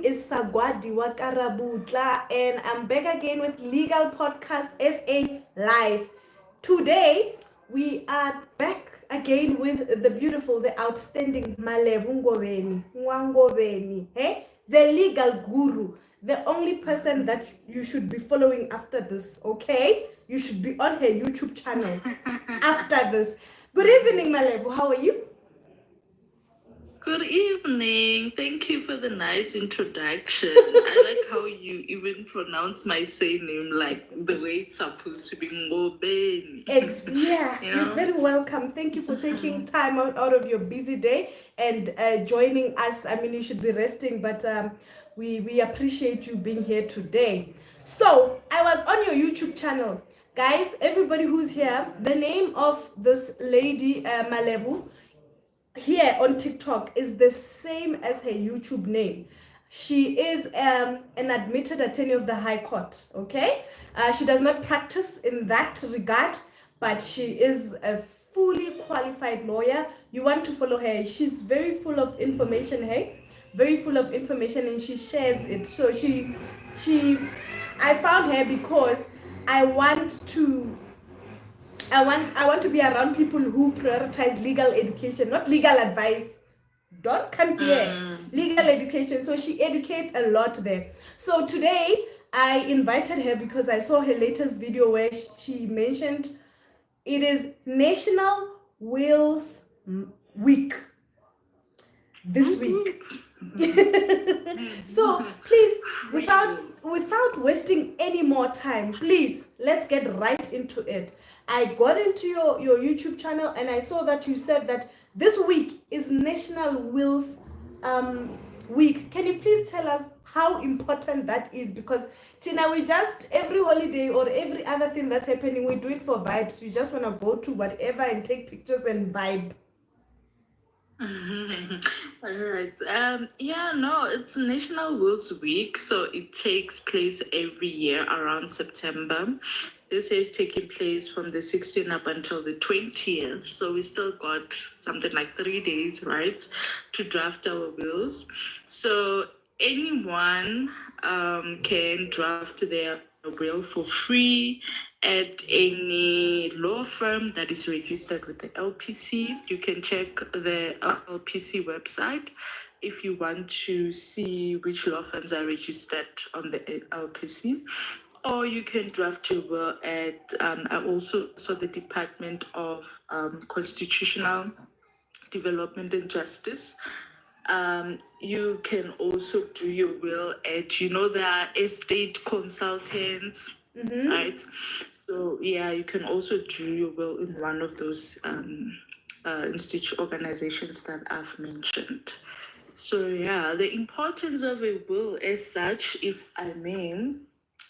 is Sagwadi Wakarabutla, and I'm back again with Legal Podcast SA Live. Today, we are back again with the beautiful, the outstanding Malebo Ngobeni, hey? The legal guru, the only person that you should be following after this, okay? You should be on her YouTube channel after this. Good evening, Malebo. How are you? Good evening. Thank you for the nice introduction. I like how you even pronounce my surname like the way it's supposed to be Ngobeni. Yeah, You you're know? very welcome. Thank you for taking time out of your busy day and joining us. I mean, you should be resting, but we appreciate you being here today. So, I was on your YouTube channel. Guys, everybody who's here, the name of this lady, Malebu, here on TikTok is the same as her YouTube name. She is an admitted attorney of the High Court. Okay, she does not practice in that regard, but she is a fully qualified lawyer. You want to follow her? She's very full of information. Hey, very full of information, and she shares it. So she, I found her because I want to I want to be around people who prioritize legal education, not legal advice. Don't come here. Legal education. So she educates a lot there. So today I invited her because I saw her latest video where she mentioned it is National Wills Week this week. So please, without wasting any more time, please let's get right into it. I got into your YouTube channel and I saw that you said that this week is National Wills Week. Can you please tell us how important that is? Because Tina, we just every holiday or every other thing that's happening, we do it for vibes. We just want to go to whatever and take pictures and vibe. All right. Yeah, no, it's National Wills Week, so it takes place every year around September. This is taking place from the 16th up until the 20th. So we still got something like 3 days, right, to draft our wills. So anyone can draft their will for free at any law firm that is registered with the LPC. You can check the LPC website if you want to see which law firms are registered on the LPC. Or you can draft your will at I also saw the Department of Constitutional Development and Justice. You can also do your will at, there are estate consultants, right? So yeah, you can also do your will in one of those institute organizations that I've mentioned. So yeah, the importance of a will as such, if I may.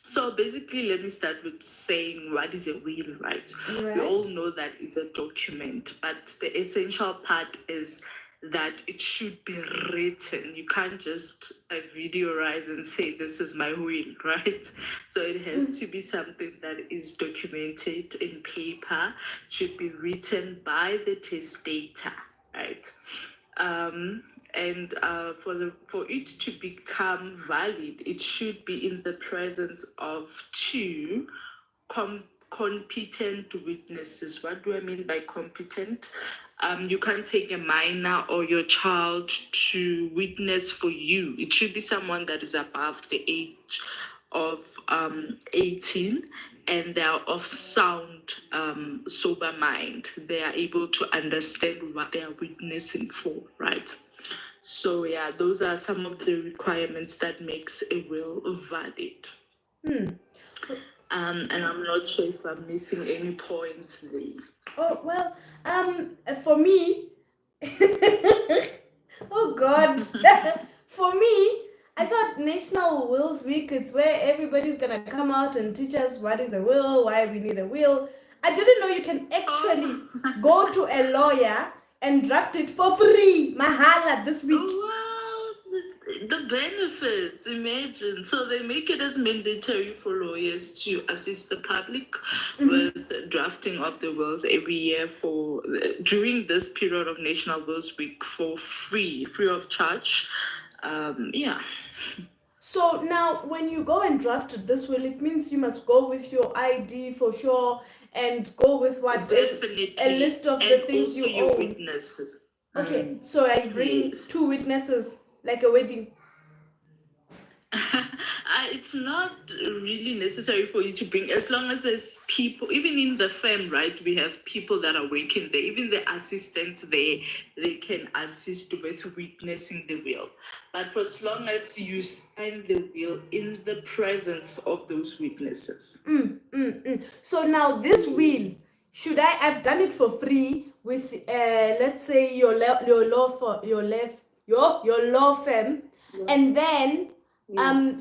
So basically, let me start with saying what is a will, right? We all know that it's a document, but the essential part is that it should be written. You can't just videorize and say, this is my will, right? So it has to be something that is documented in paper, should be written by the testator, right? And for it to become valid, it should be in the presence of two competent witnesses. What do I mean by competent? You can't take a minor or your child to witness for you. It should be someone that is above the age of 18, and they are of sound, sober mind. They are able to understand what they are witnessing for, right? So yeah, those are some of the requirements that makes a will valid. And I'm not sure if I'm missing any points there. Oh well, for me, oh God, for me, I thought National Wills Week it's where everybody's gonna come out and teach us what is a will, why we need a will. I didn't know you can actually go to a lawyer and draft it for free, mahala this week. Wow, the benefits, imagine. So they make it as mandatory for lawyers to assist the public with drafting of the wills every year for during this period of National Wills Week for free of charge. Yeah. So now, when you go and draft this will, it means you must go with your ID for sure, and go with what a Definitely. list of the And things also you your own. witnesses. Okay, so I bring Yes. 2 witnesses, like a wedding. It's not really necessary for you to bring, as long as there's people, even in the firm, right? We have people that are working there, even the assistants there, they can assist with witnessing the will. But for as long as you sign the will in the presence of those witnesses. So now this will, should I've done it for free with let's say your law for your law firm, and then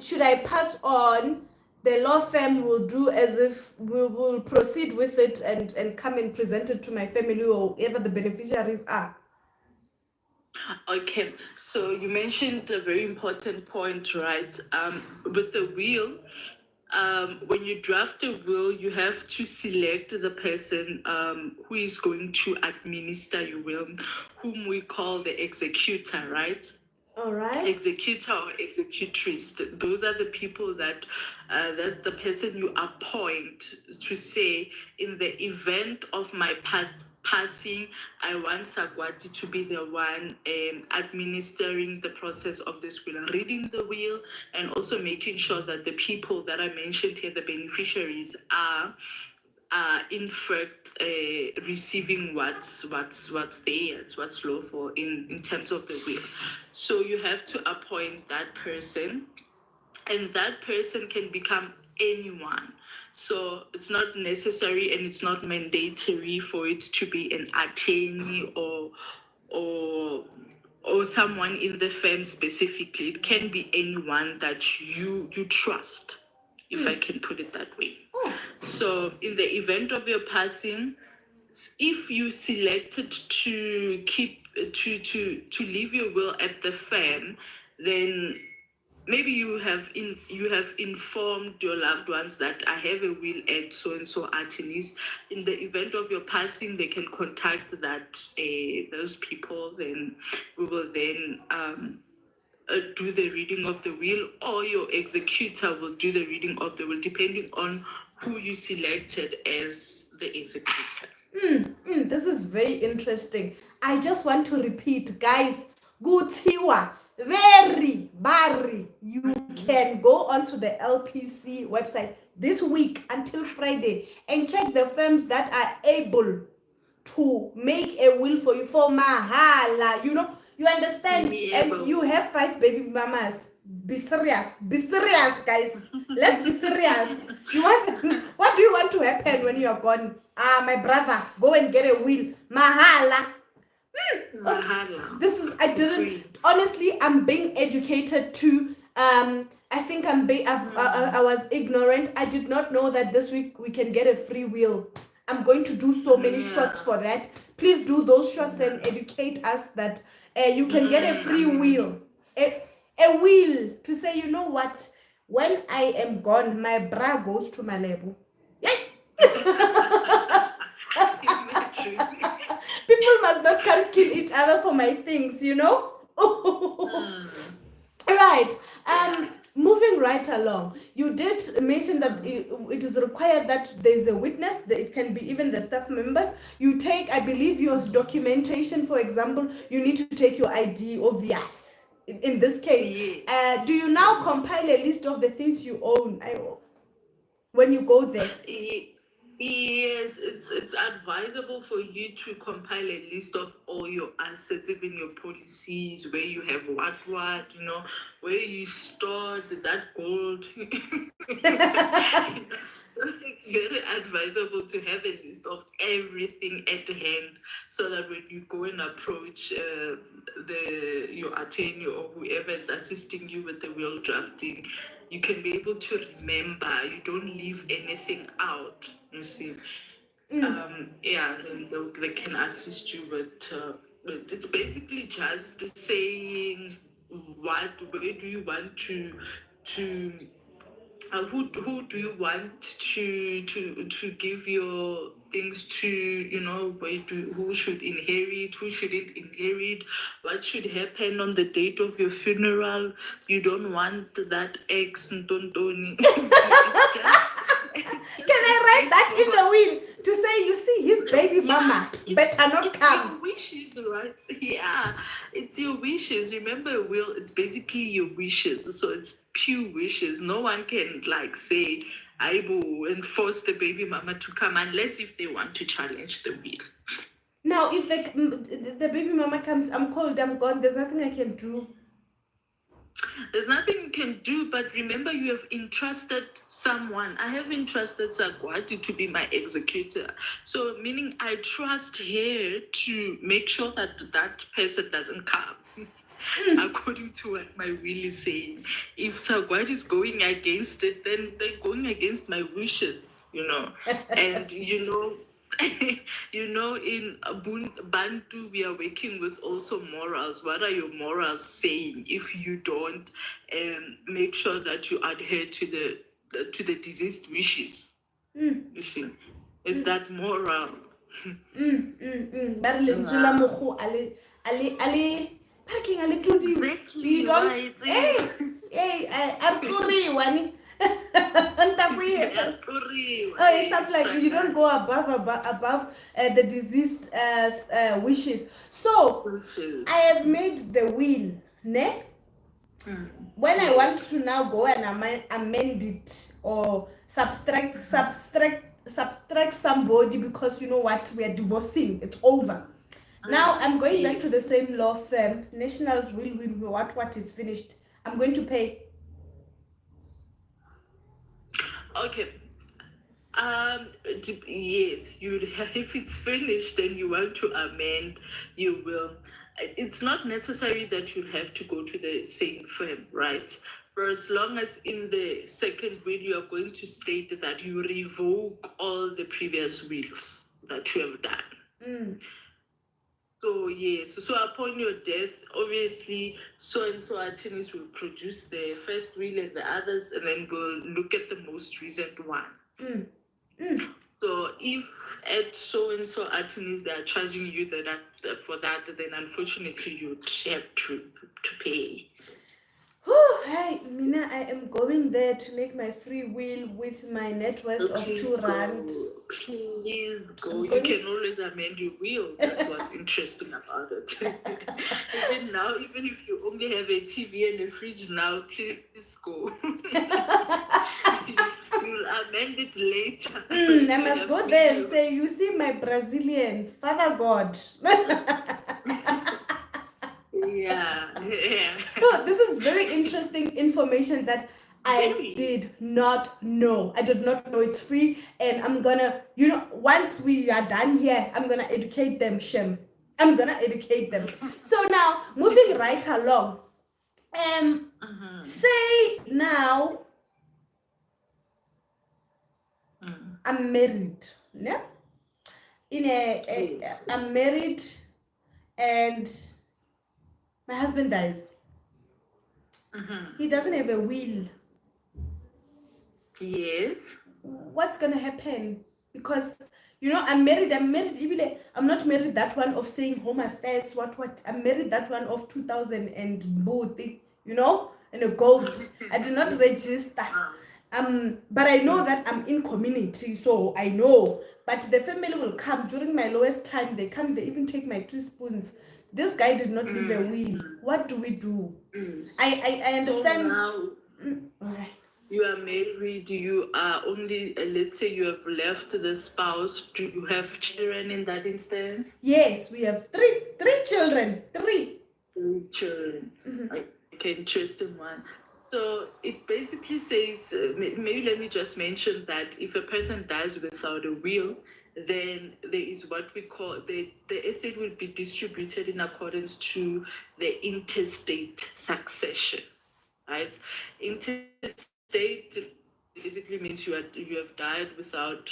should I pass on, the law firm will do as if we will proceed with it, and come and present it to my family or whoever the beneficiaries are. Okay, so you mentioned a very important point, right? With the will, when you draft a will, you have to select the person who is going to administer your will, whom we call the executor, right? All right. Executor or executrix. Those are the people that, that's the person you appoint to say, in the event of my passing, I want Sagwati to be the one administering the process of this will, reading the will, and also making sure that the people that I mentioned here, the beneficiaries, are in fact receiving what's theirs, what's lawful in terms of the will. So you have to appoint that person, and that person can become anyone. So it's not necessary and it's not mandatory for it to be an attorney or or someone in the firm specifically. It can be anyone that you trust, if I can put it that way. So in the event of your passing, if you selected to keep to leave your will at the firm, then maybe you have informed your loved ones that I have a will at so and so attorneys. In the event of your passing, they can contact that those people. Then we will then do the reading of the will, or your executor will do the reading of the will, depending on who you selected as the executor. This is very interesting. I just want to repeat, guys. Gutiwa, very bari. You can go onto the LPC website this week until Friday and check the firms that are able to make a will for you for mahala. You understand? And you have 5 baby mamas. Be serious, guys. Let's be serious. You want what do you want to happen when you are gone? My brother, go and get a will. Mahala. Mahala. This is I didn't honestly. I'm being educated too. I think I was ignorant. I did not know that this week we can get a free will. I'm going to do so many shots for that. Please do those shots and educate us that you can get a free will. A will to say, you know what? When I am gone, my bra goes to Malebo. People must not come kill each other for my things, Right. Moving right along, you did mention that it is required that there's a witness. That it can be even the staff members. You take, I believe, your documentation. For example, you need to take your ID, obvious. In this case, Yes. do you now compile a list of the things you own? When you go there. Yes, it's advisable for you to compile a list of all your assets, even your policies, where you have what, where you stored that gold. So it's very advisable to have a list of everything at hand, so that when you go and approach your attorney or whoever is assisting you with the will drafting, you can be able to remember. You don't leave anything out. You see, yeah, then they can assist you with it's basically just saying where do you want to who do you want to give your things to, who should inherit, who shouldn't inherit, what should happen on the date of your funeral. You don't want that ex Ntontoni. It's just Can a I write that in the straightforward. will to say, you see, his baby mama better not It's come? your wishes, right? Yeah, it's your wishes. Remember, will, it's basically your wishes. So it's pure wishes. No one can like say, I will enforce the baby mama to come unless if they want to challenge the will. Now, if the baby mama comes, I'm cold, I'm gone, there's nothing I can do. There's nothing you can do, but remember, you have entrusted someone. I have entrusted Sagwati to be my executor. So, meaning I trust her to make sure that that person doesn't come. According to what my will is saying. If Sagwati is going against it, then they're going against my wishes, And in Bantu, we are working with also morals. What are your morals saying if you don't make sure that you adhere to the deceased wishes? You see, is that moral? Ba re lentswe la mokgo parking a le tlodiwe. Exactly, You don't. right. Hey, a re tloriwa ne. Ntakuye. Oh, it's stuff like you don't go above the deceased wishes. So I have made the will, ne? When I want to now go and amend it or subtract somebody because you know what, we are divorcing, it's over. Now I'm going back to the same law firm. Nationals will what is finished. I'm going to pay. Okay. Yes, if it's finished and you want to amend, you will. It's not necessary that you have to go to the same firm, right? For as long as in the second will you are going to state that you revoke all the previous wills that you have done. So yes, so upon your death, obviously, so and so attorneys will produce the first will and the others, and then we'll look at the most recent one. So if at so and so attorneys they are charging you that for that, then unfortunately you have to pay. Hey, Mina, I am going there to make my free will with my net worth of Please R2. Please go. You can always amend your will. That's what's interesting about it. Even now, even if you only have a TV and a fridge now, please go. You'll amend it later. I must go there and say, you see my Brazilian Father God. Yeah. Oh, this is very interesting information that I did not know. I did not know it's free, and I'm gonna, once we are done here, I'm gonna educate them, Shem. I'm gonna educate them. So now, moving right along. Say now I'm married. No? I'm married and my husband dies. He doesn't have a will. Yes. What's gonna happen? Because I'm married. I'm not married that one of saying home affairs. What? I'm married that one of 2000 and booty. And a gold. I do not register. But I know that I'm in community, so I know. But the family will come during my lowest time. They come. They even take my 2 spoons. This guy did not leave a will. What do we do? I understand. So now, all right. You are married, you are only, let's say you have left the spouse. Do you have children in that instance? Yes, we have three children. Three children. Okay, interesting one. So it basically says, maybe let me just mention that if a person dies without a will, then there is what we call the estate will be distributed in accordance to the intestate succession, right? Intestate basically means you have died without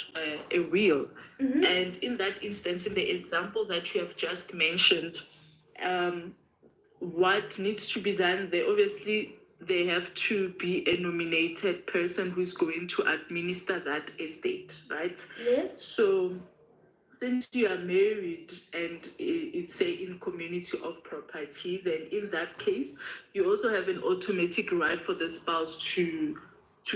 a will, and in that instance, in the example that you have just mentioned, what needs to be done there? Obviously, they have to be a nominated person who's going to administer that estate, right? Yes. So since you are married and it's say in community of property, then in that case, you also have an automatic right for the spouse to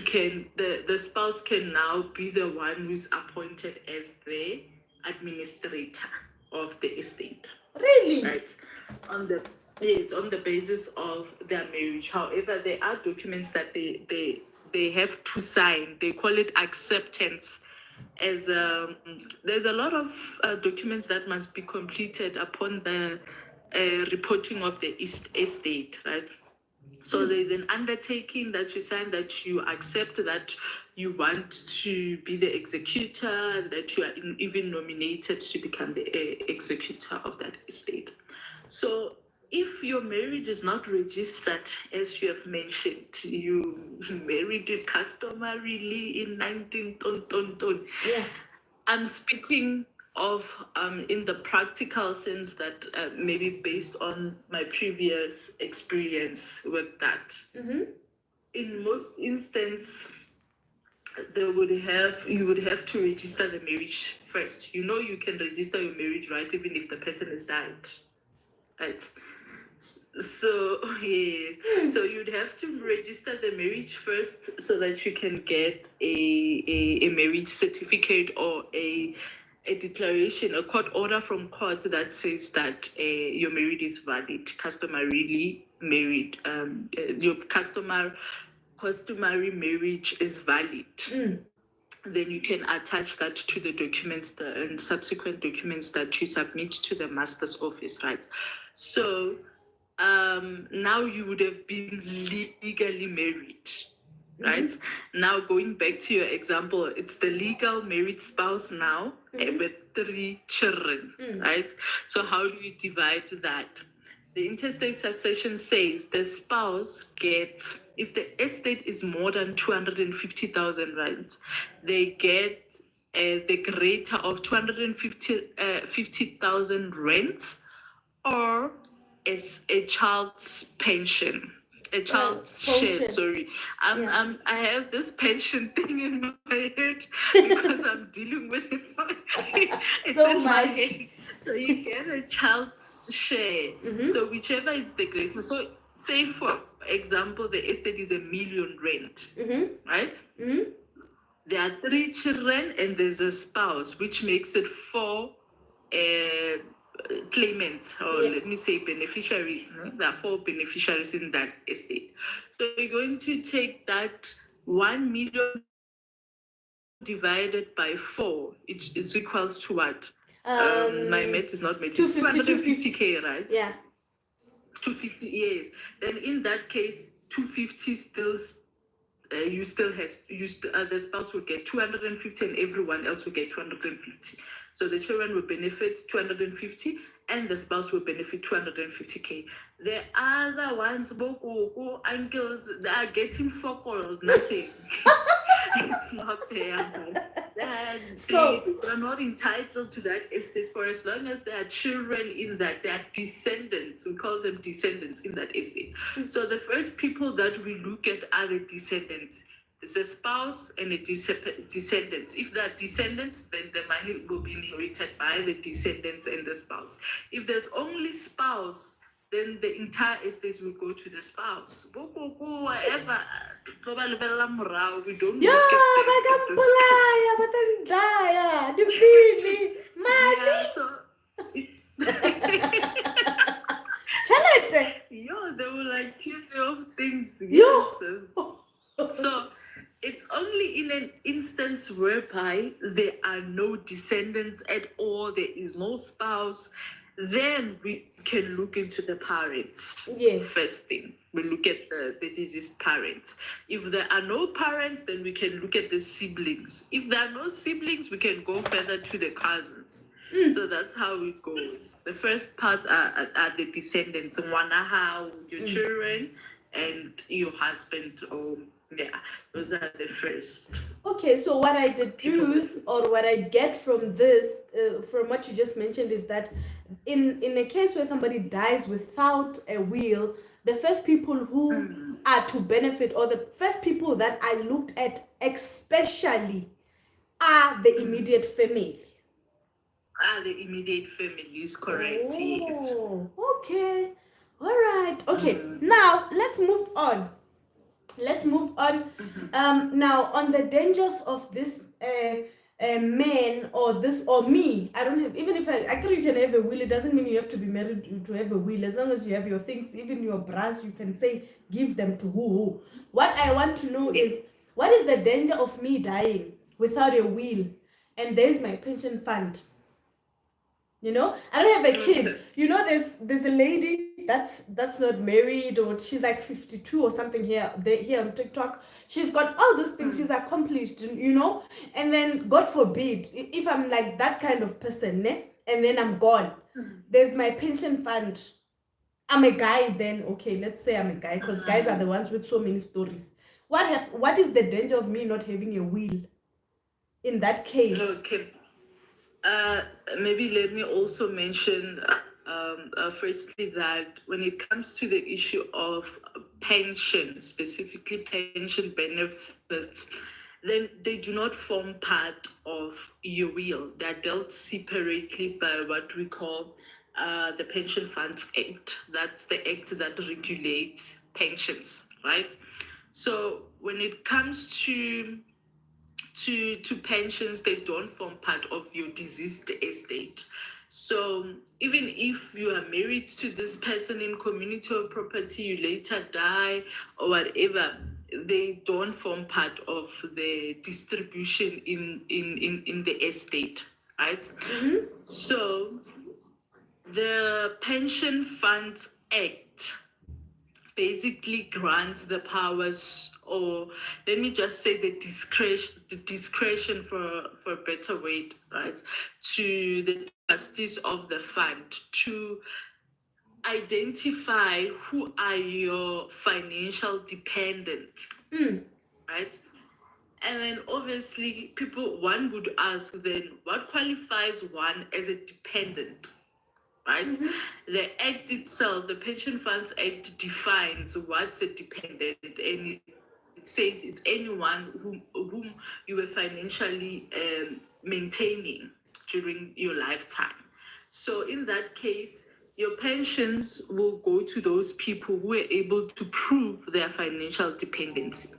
can the spouse can now be the one who's appointed as the administrator of the estate, Really? right? On the Yes, on the basis of their marriage. However, there are documents that they have to sign. They call it acceptance. As there's a lot of documents that must be completed upon the reporting of the estate, right? So there's an undertaking that you sign that you accept that you want to be the executor and that you are even nominated to become the executor of that estate. So if your marriage is not registered, as you have mentioned, you married it customarily in 19 ton, ton, ton. Yeah. I'm speaking of in the practical sense that maybe based on my previous experience with that. In most instances, you would have to register the marriage first. You know, you can register your marriage, right, even if the person is died, right? So yes, so you'd have to register the marriage first so that you can get a marriage certificate or a declaration, a court order from court that says that your marriage is valid, customarily married. Your customary marriage is valid. Then you can attach that to the documents and subsequent documents that you submit to the master's office, right? So now you would have been legally married, right? Now going back to your example, it's the legal married spouse now with 3 children, right? So how do you divide that? The intestate succession says the spouse gets, if the estate is more than 250,000 rand, they get the greater of 250,000 rand or as a child's pension. A child's share, pension. sorry. Yes. I have this pension thing in my head because I'm dealing with it it's So in my much. head. So you get a child's share. So whichever is the greater. So say for example, the estate is 1 million rand, right? There are 3 children and there's a spouse, which makes it 4 claimants, or let me say beneficiaries. No? There are 4 beneficiaries in that estate. So you're going to take that 1 million divided by 4. It's equals to what? My math is not mathing. 250k, right? Yeah. 250 years. Then in that case, 250 still the spouse will get 250 and everyone else will get 250. So the children will benefit 250 and the spouse will benefit 250k. The other ones, boko, uncles, they are getting fuck all, nothing. It's not there. So- They're not entitled to that estate for as long as there are children in that, they are descendants. We call them descendants in that estate. So the first people that we look at are the descendants. There's a spouse and a descendants. If they are descendants, then the money will be inherited by the descendants and the spouse. If there's only spouse, then the entire estate will go to the spouse. Whatever. We don't Yo, look at bakampolaya, batandlaya, difili, mali. Chalete. Yo, they will accuse you of things. Yo. Yes. So it's only in an instance whereby there are no descendants at all, there is no spouse, then we can look into the parents. Yes. First thing, we look at the deceased parents. If there are no parents, then we can look at the siblings. If there are no siblings, we can go further to the cousins. So that's how it goes. The first part are the descendants, Wanaha, your children, and your husband, or those are the first. Okay, so what I deduce or what I get from this, from what you just mentioned, is that in a case where somebody dies without a will, the first people who are to benefit, or the first people that I looked at especially, are the immediate family. The immediate family is correct. Yes. Oh, okay. All right. Okay. Now let's move on. Let's move on. Now, on the dangers of this man, or this, or me. I don't have, even if I think you can have a will, it doesn't mean you have to be married to have a will. As long as you have your things, even your bras, you can say give them to who. What I want to know is, what is the danger of me dying without a will, and there's my pension fund? I don't have a kid. There's a lady that's not married, or she's like 52 or something, here on TikTok. She's got all those things. She's accomplished, and then God forbid, if I'm like that kind of person, and then I'm gone, there's my pension fund. I'm a guy, then okay, let's say I'm a guy, because guys are the ones with so many stories. What is the danger of me not having a will in that case? Okay. Maybe let me also mention, firstly, that when it comes to the issue of pension, specifically pension benefits, then they do not form part of your will. They're dealt separately by what we call the Pension Funds Act. That's the act that regulates pensions, right? So when it comes to pensions, they don't form part of your deceased estate. So even if you are married to this person in community or property, you later die or whatever, they don't form part of the distribution in the estate, right? So the Pension Funds Act basically grants the powers, or let me just say the discretion, for a better word, right, to the trustees of the fund to identify who are your financial dependents, right? And then obviously one would ask, then what qualifies one as a dependent? Right? The Act itself, the Pension Funds Act, defines what's a dependent, and it says it's anyone whom you were financially maintaining during your lifetime. So in that case, your pensions will go to those people who are able to prove their financial dependency.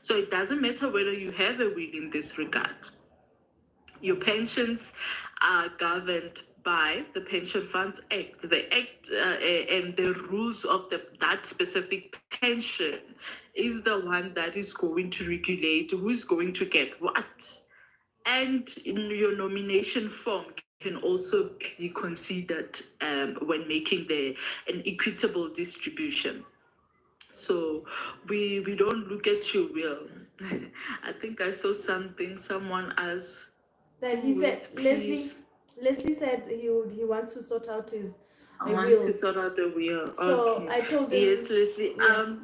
So it doesn't matter whether you have a will in this regard. Your pensions are governed by the Pension Funds Act. The Act and the rules of that specific pension is the one that is going to regulate who is going to get what. And in your nomination form can also be considered when making an equitable distribution. So we don't look at your will. I think I saw someone asked. That he said, Please. Leslie said he wants to sort out his I want will. to sort out the will. So Okay. I told him. Yes, Leslie. Yeah.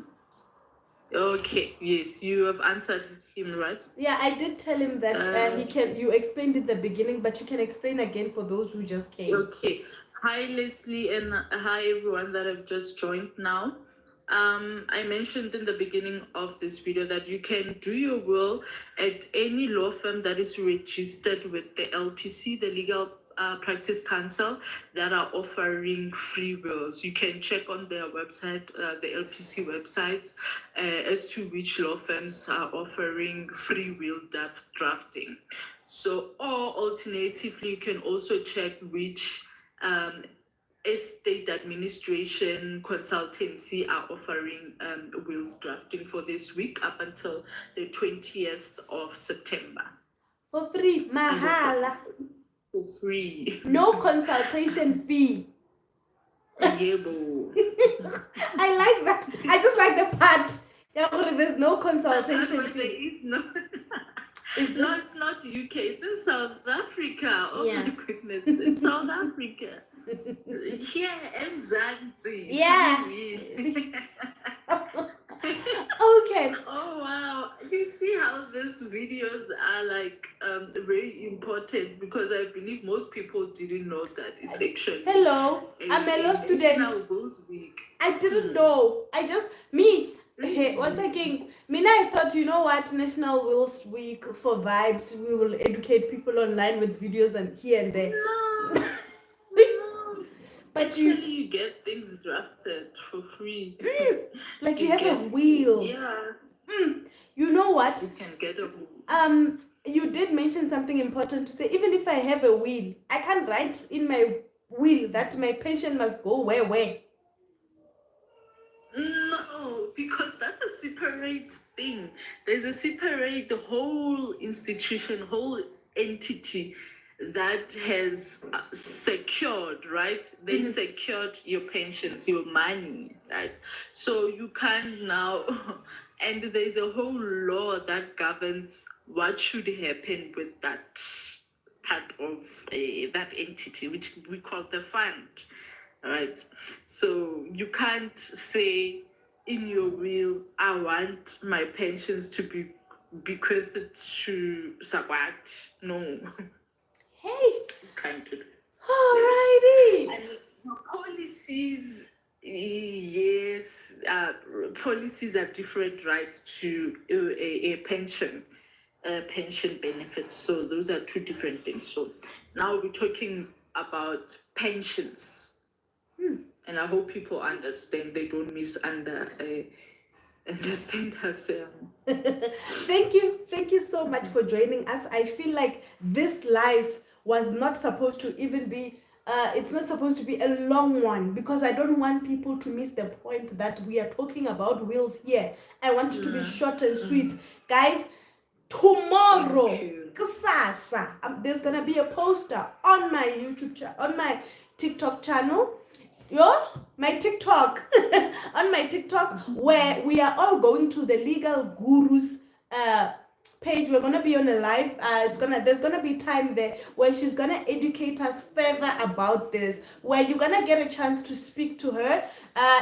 Okay. Yes, you have answered him, right? Yeah, I did tell him that he can. You explained in the beginning, but you can explain again for those who just came. Okay. Hi, Leslie, and hi everyone that have just joined now. I mentioned in the beginning of this video that you can do your will at any law firm that is registered with the LPC, the Legal Practice Council, that are offering free wills. You can check on their website, the LPC website, as to which law firms are offering free will drafting. So, or alternatively, you can also check which estate administration consultancy are offering wills drafting for this week up until the 20th of September. For free, mahala. For free. No consultation fee. Yebo. I like that. I just like the part. Yeah, there's no consultation fee. There is no. No, it's not UK. It's in South Africa. Oh my goodness! It's South Africa. Yeah, exactly. Yeah. Okay. Oh wow! You see how these videos are like very important because I believe most people didn't know that it's actually Hello, I'm a law National student. Wills Week. I didn't know. I just Hey, once again, Mina, I thought, you know what, National Wills Week for vibes, we will educate people online with videos and here and there. No, no. But Actually, you get things drafted for free. like you have a wheel. Yeah. You know what? You can get a wheel. You did mention something important to say. Even if I have a will, I can't write in my will that my pension must go where. No, because that's a separate thing. There's a separate whole institution, whole entity that has secured, right? They secured your pensions, your money, right? So you can't now, and there's a whole law that governs what should happen with that part of that entity, which we call the fund. Right, so you can't say in your will, I want my pensions to be bequeathed to Sabat. No, Hey, you can't do that. alrighty. And policies, yes, policies are different, right, to a pension benefits. So those are two different things. So now we're talking about pensions. And I hope people understand. They don't understand us. Thank you so much for joining us. I feel like this live was not supposed to even be it's not supposed to be a long one because I don't want people to miss the point that we are talking about wills here. I want it to be short and sweet. Guys, tomorrow, kusasa, there's gonna be a poster on my on my TikTok channel. My TikTok on my TikTok where we are all going to the Legal Gurus page. We're gonna be on a live. There's gonna be time there where she's gonna educate us further about this. Where you're gonna get a chance to speak to her.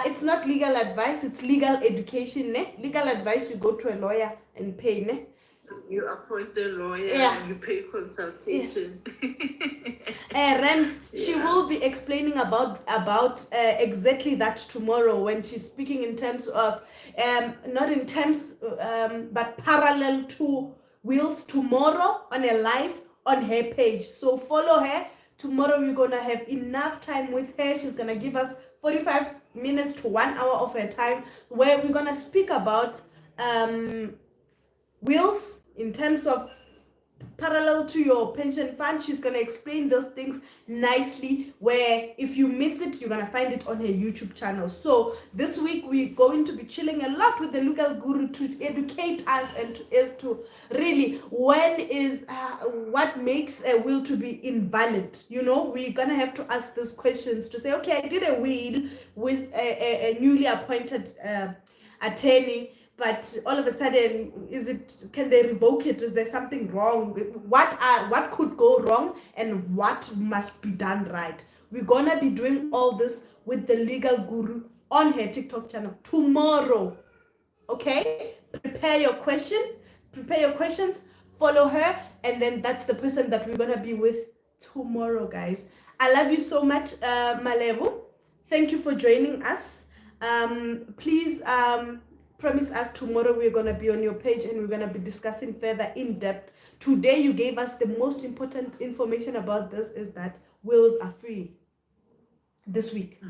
It's not legal advice. It's legal education. Ne? Legal advice. You go to a lawyer and pay. Ne? You appoint a lawyer and you pay consultation. Rems, she will be explaining about exactly that tomorrow when she's speaking in terms of not in terms but parallel to wills tomorrow on a live on her page. So follow her. Tomorrow we're gonna have enough time with her. She's gonna give us 45 minutes to 1 hour of her time where we're gonna speak about wills in terms of parallel to your pension fund. She's going to explain those things nicely where if you miss it, you're going to find it on her YouTube channel. So this week we're going to be chilling a lot with the legal guru to educate us and as to really when is what makes a will to be invalid. We're going to have to ask these questions to say, okay, I did a will with a newly appointed attorney, but all of a sudden, can they revoke it? Is there something wrong? What could go wrong and what must be done right? We're gonna be doing all this with the legal guru on her TikTok channel tomorrow. Okay? Prepare your questions, follow her, and then that's the person that we're gonna be with tomorrow, guys. I love you so much, Malebo. Thank you for joining us. Please promise us tomorrow we're going to be on your page and we're going to be discussing further in depth. Today you gave us the most important information about this is that wills are free this week.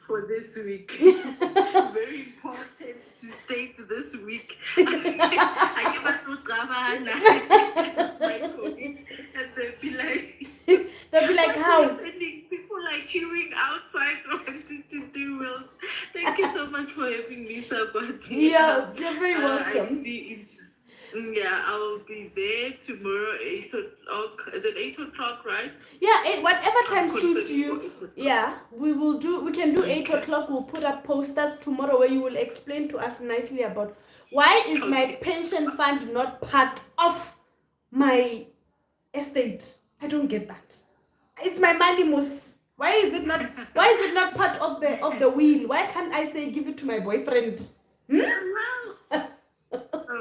For this week. Very important to state this week. I give us my colleagues and they'll be like how? People like queuing outside wanting to do wills. Thank you so much for having me, Sabati. Yeah, you're very welcome. I'll be there tomorrow, 8 o'clock. Is it 8 o'clock, right? Yeah, whatever time suits you. Yeah, we can do 8 o'clock. We'll put up posters tomorrow where you will explain to us nicely about why is my pension fund not part of my estate. I don't get that. It's my money, Mus. Why is it not part of the will? Why can't I say give it to my boyfriend?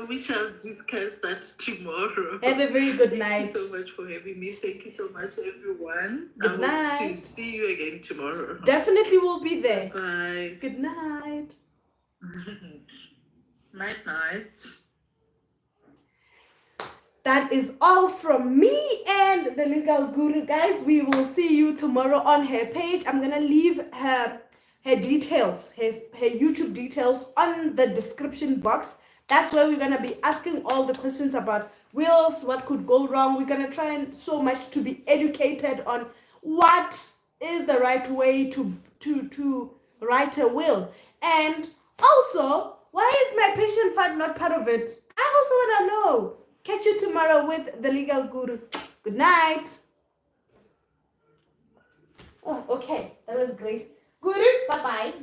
We shall discuss that tomorrow. Have a very good night. Thank you so much for having me. Thank you so much, everyone. Good I hope night. to see you again tomorrow. Definitely will be there. Bye. Good night. Night, night. That is all from me and the legal guru, guys. We will see you tomorrow on her page. I'm gonna leave her details, her YouTube details on the description box. That's where we're gonna be asking all the questions about wills, what could go wrong. We're gonna try and so much to be educated on what is the right way to write a will. And also, why is my pension fund not part of it? I also wanna know. Catch you tomorrow with the legal guru. Good night. Oh, okay. That was great. Guru, bye-bye.